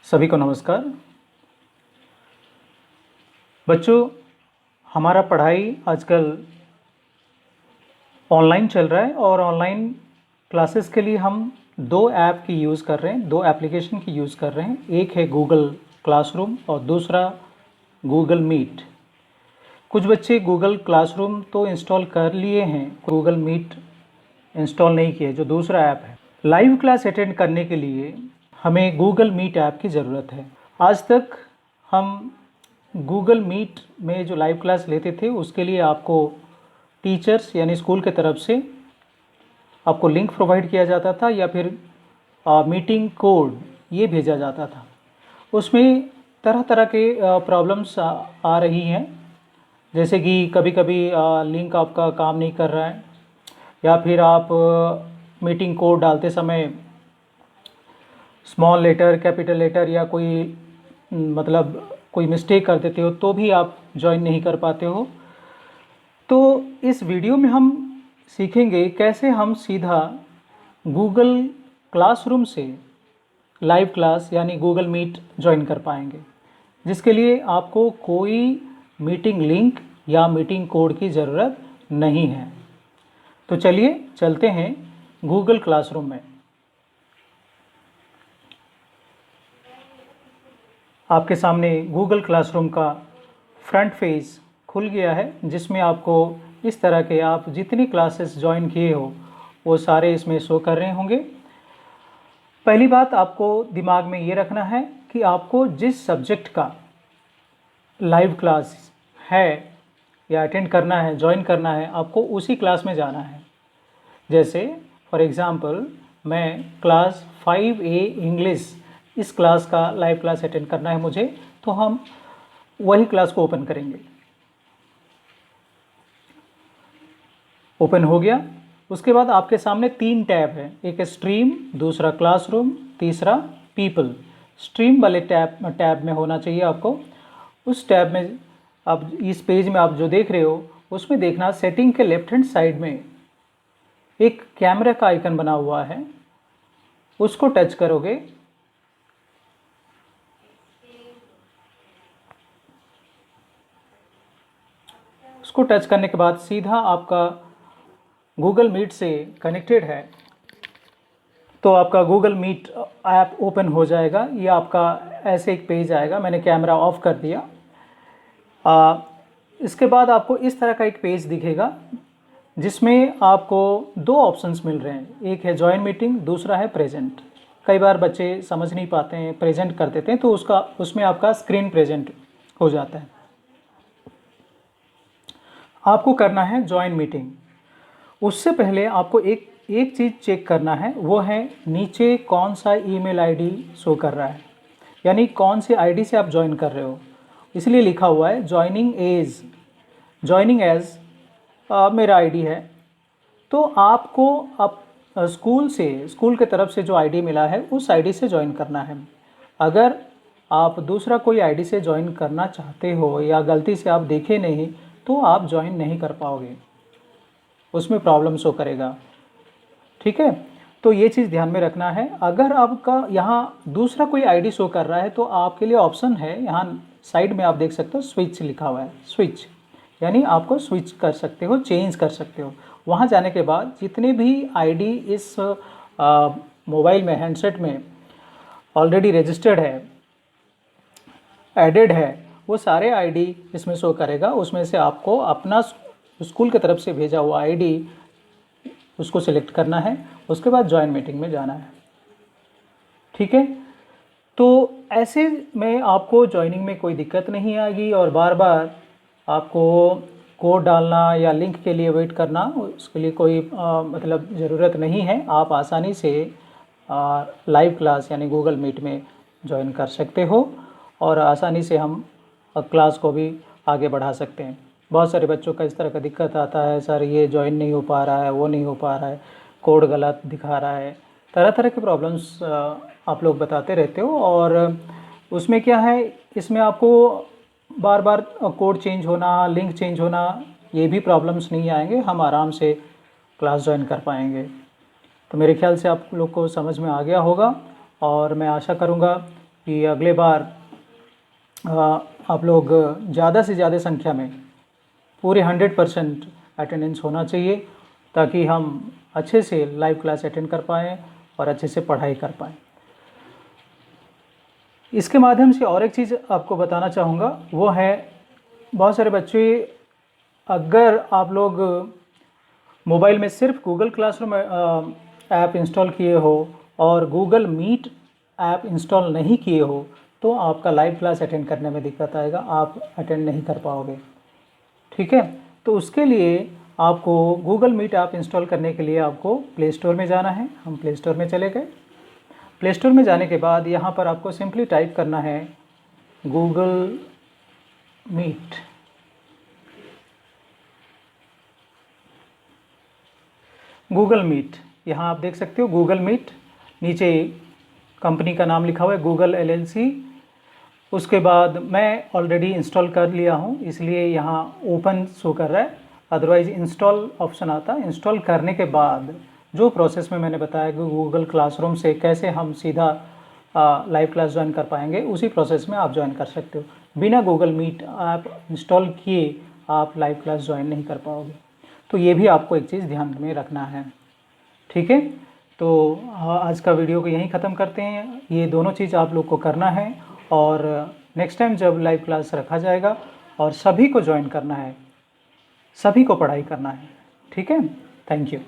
सभी को नमस्कार। बच्चों, हमारा पढ़ाई आजकल ऑनलाइन चल रहा है और ऑनलाइन क्लासेस के लिए हम दो ऐप की यूज़ कर रहे हैं, दो एप्लीकेशन की यूज़ कर रहे हैं। एक है गूगल क्लासरूम और दूसरा गूगल मीट। कुछ बच्चे गूगल क्लासरूम तो इंस्टॉल कर लिए हैं, गूगल मीट इंस्टॉल नहीं किए, जो दूसरा ऐप है। लाइव क्लास अटेंड करने के लिए हमें गूगल मीट ऐप की ज़रूरत है। आज तक हम गूगल मीट में जो लाइव क्लास लेते थे उसके लिए आपको टीचर्स यानी स्कूल की तरफ से आपको लिंक प्रोवाइड किया जाता था या फिर मीटिंग कोड ये भेजा जाता था। उसमें तरह तरह के प्रॉब्लम्स आ रही हैं, जैसे कि कभी कभी लिंक आपका काम नहीं कर रहा है या फिर आप मीटिंग कोड डालते समय स्मॉल लेटर, कैपिटल लेटर या कोई कोई मिस्टेक कर देते हो तो भी आप ज्वाइन नहीं कर पाते हो। तो इस वीडियो में हम सीखेंगे कैसे हम सीधा गूगल क्लासरूम से लाइव क्लास यानी गूगल मीट ज्वाइन कर पाएंगे, जिसके लिए आपको कोई मीटिंग लिंक या मीटिंग कोड की ज़रूरत नहीं है। तो चलिए चलते हैं गूगल क्लासरूम में। आपके सामने गूगल क्लासरूम का फ्रंट पेज खुल गया है, जिसमें आपको इस तरह के आप जितनी क्लासेस ज्वाइन किए हो वो सारे इसमें शो कर रहे होंगे। पहली बात आपको दिमाग में ये रखना है कि आपको जिस सब्जेक्ट का लाइव क्लास है या अटेंड करना है, ज्वाइन करना है, आपको उसी क्लास में जाना है। जैसे फॉर एग्ज़ाम्पल मैं क्लास 5A इंग्लिश इस क्लास का लाइव क्लास अटेंड करना है मुझे, तो हम वही क्लास को ओपन करेंगे। ओपन हो गया। उसके बाद आपके सामने 3 टैब है, एक है स्ट्रीम, दूसरा क्लासरूम, तीसरा पीपल। स्ट्रीम वाले टैब में होना चाहिए आपको। उस टैब में आप इस पेज में आप जो देख रहे हो उसमें देखना, सेटिंग के लेफ्ट हैंड साइड में एक कैमरा का आइकन बना हुआ है, उसको टच करोगे। उसको टच करने के बाद सीधा आपका गूगल मीट से कनेक्टेड है तो आपका गूगल मीट ऐप ओपन हो जाएगा। ये आपका ऐसे एक पेज आएगा। मैंने कैमरा ऑफ कर दिया। इसके बाद आपको इस तरह का एक पेज दिखेगा जिसमें आपको 2 ऑप्शंस मिल रहे हैं, एक है जॉइन मीटिंग, दूसरा है प्रेजेंट। कई बार बच्चे समझ नहीं पाते हैं, प्रेजेंट कर देते हैं, तो उसमें आपका स्क्रीन प्रेजेंट हो जाता है। आपको करना है जॉइन मीटिंग। उससे पहले आपको एक चीज़ चेक करना है, वो है नीचे कौन सा ईमेल आईडी शो कर रहा है, यानी कौन से आईडी से आप ज्वाइन कर रहे हो। इसलिए लिखा हुआ है ज्वाइनिंग एज मेरा आईडी है। तो आपको अब स्कूल के तरफ से जो आईडी मिला है उस आईडी से ज्वाइन करना है। अगर आप दूसरा कोई आईडी से ज्वाइन करना चाहते हो या गलती से आप देखे नहीं तो आप ज्वाइन नहीं कर पाओगे, उसमें प्रॉब्लम शो करेगा। ठीक है, तो ये चीज़ ध्यान में रखना है। अगर आपका यहाँ दूसरा कोई आईडी शो कर रहा है तो आपके लिए ऑप्शन है, यहाँ साइड में आप देख सकते हो स्विच लिखा हुआ है। स्विच यानी आपको स्विच कर सकते हो, चेंज कर सकते हो। वहाँ जाने के बाद जितने भी आईडी इस मोबाइल में, हैंडसेट में ऑलरेडी रजिस्टर्ड है, एडेड है, वो सारे आईडी इसमें शो करेगा। उसमें से आपको अपना स्कूल की तरफ से भेजा हुआ आईडी उसको सिलेक्ट करना है। उसके बाद जॉइन मीटिंग में जाना है। ठीक है, तो ऐसे में आपको ज्वाइनिंग में कोई दिक्कत नहीं आएगी और बार बार आपको कोड डालना या लिंक के लिए वेट करना, उसके लिए कोई ज़रूरत नहीं है। आप आसानी से लाइव क्लास यानी गूगल मीट में ज्वाइन कर सकते हो और आसानी से हम क्लास को भी आगे बढ़ा सकते हैं। बहुत सारे बच्चों का इस तरह का दिक्कत आता है, सर ये ज्वाइन नहीं हो पा रहा है, वो नहीं हो पा रहा है, कोड गलत दिखा रहा है, तरह तरह के प्रॉब्लम्स आप लोग बताते रहते हो। और उसमें क्या है, इसमें आपको बार बार कोड चेंज होना, लिंक चेंज होना, ये भी प्रॉब्लम्स नहीं आएंगे। हम आराम से क्लास ज्वाइन कर पाएंगे। तो मेरे ख्याल से आप लोग को समझ में आ गया होगा और मैं आशा करूँगा कि अगले बार आप लोग ज़्यादा से ज़्यादा संख्या में पूरे 100% अटेंडेंस होना चाहिए, ताकि हम अच्छे से लाइव क्लास अटेंड कर पाएँ और अच्छे से पढ़ाई कर पाएँ। इसके माध्यम से और एक चीज़ आपको बताना चाहूँगा, वो है बहुत सारे बच्चे, अगर आप लोग मोबाइल में सिर्फ गूगल क्लासरूम ऐप इंस्टॉल किए हो और गूगल मीट ऐप इंस्टॉल नहीं किए हो, तो आपका लाइव क्लास अटेंड करने में दिक्कत आएगा, आप अटेंड नहीं कर पाओगे। ठीक है, तो उसके लिए आपको गूगल मीट ऐप इंस्टॉल करने के लिए आपको प्ले स्टोर में जाना है। हम प्ले स्टोर में चले गए। प्ले स्टोर में जाने के बाद यहाँ पर आपको सिंपली टाइप करना है गूगल मीट। गूगल मीट, यहाँ आप देख सकते हो गूगल मीट, नीचे कंपनी का नाम लिखा हुआ है गूगल LLC। उसके बाद मैं ऑलरेडी इंस्टॉल कर लिया हूँ, इसलिए यहाँ ओपन शो कर रहा है, अदरवाइज़ इंस्टॉल ऑप्शन आता है। इंस्टॉल करने के बाद जो प्रोसेस में मैंने बताया कि गूगल क्लासरूम से कैसे हम सीधा लाइव क्लास ज्वाइन कर पाएंगे, उसी प्रोसेस में आप ज्वाइन कर सकते हो। बिना गूगल मीट ऐप इंस्टॉल किए आप लाइव क्लास ज्वाइन नहीं कर पाओगे। तो ये भी आपको एक चीज़ ध्यान में रखना है। ठीक है, तो आज का वीडियो को यहीं ख़त्म करते हैं। ये दोनों चीज़ आप लोग को करना है, और नेक्स्ट टाइम जब लाइव क्लास रखा जाएगा और सभी को ज्वाइन करना है, सभी को पढ़ाई करना है। ठीक है, थैंक यू।